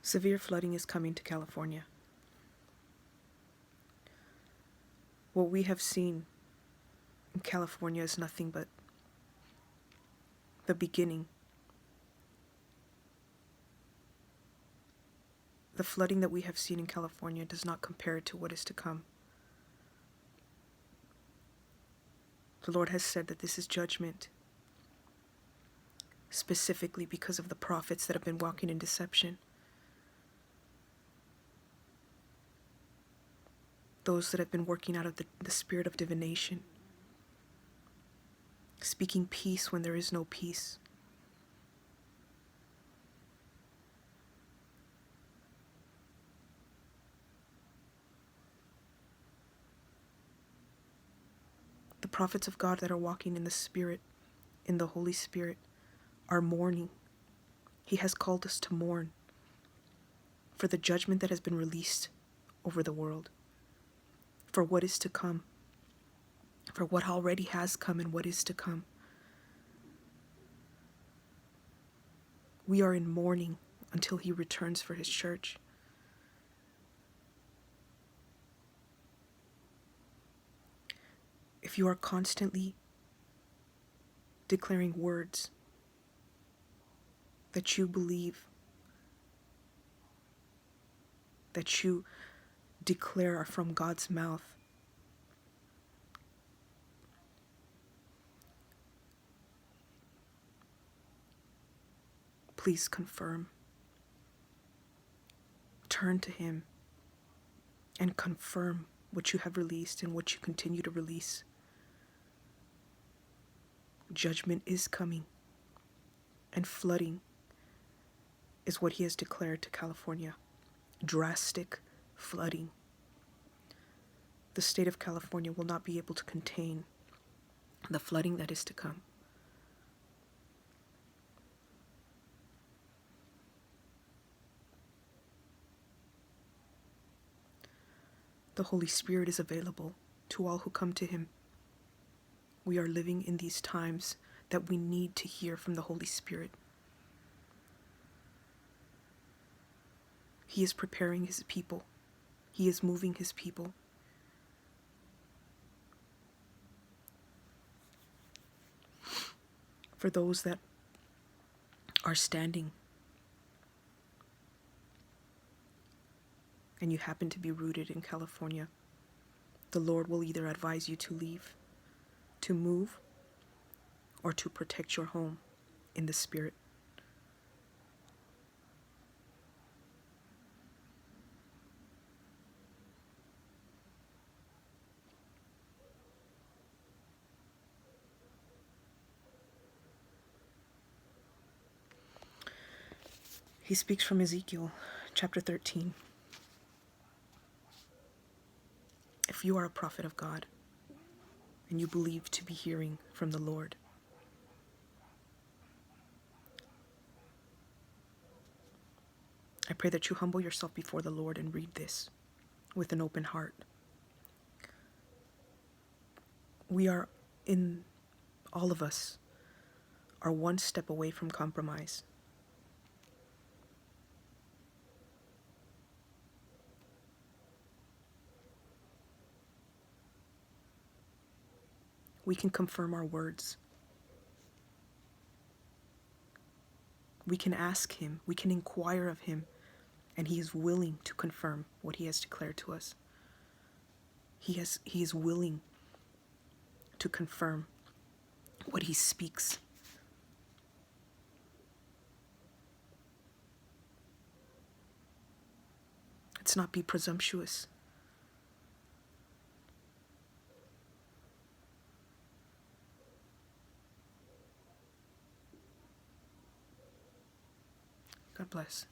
Severe flooding is coming to California. What we have seen in California is nothing but the beginning. The flooding that we have seen in California does not compare to what is to come. The Lord has said that this is judgment, specifically because of the prophets that have been walking in deception. Those that have been working out of the spirit of divination, speaking peace when there is no peace. The prophets of God that are walking in the Spirit, in the Holy Spirit, are mourning. He has called us to mourn for the judgment that has been released over the world, for what is to come, for what already has come and what is to come. We are in mourning until He returns for His church. If you are constantly declaring words that you believe, that you declare are from God's mouth, please confirm. Turn to Him and confirm what you have released and what you continue to release. Judgment is coming, and flooding is what He has declared to California. Drastic flooding. The state of California will not be able to contain the flooding that is to come. The Holy Spirit is available to all who come to Him. We are living in these times that we need to hear from the Holy Spirit. He is preparing His people. He is moving His people. For those that are standing and you happen to be rooted in California, the Lord will either advise you to leave, to move, or to protect your home in the Spirit. He speaks from Ezekiel chapter 13. If you are a prophet of God and you believe to be hearing from the Lord, I pray that you humble yourself before the Lord and read this with an open heart. All of us are one step away from compromise. We can confirm our words. We can ask Him, we can inquire of Him, and He is willing to confirm what He has declared to us. He is willing to confirm what He speaks. Let's not be presumptuous. God bless.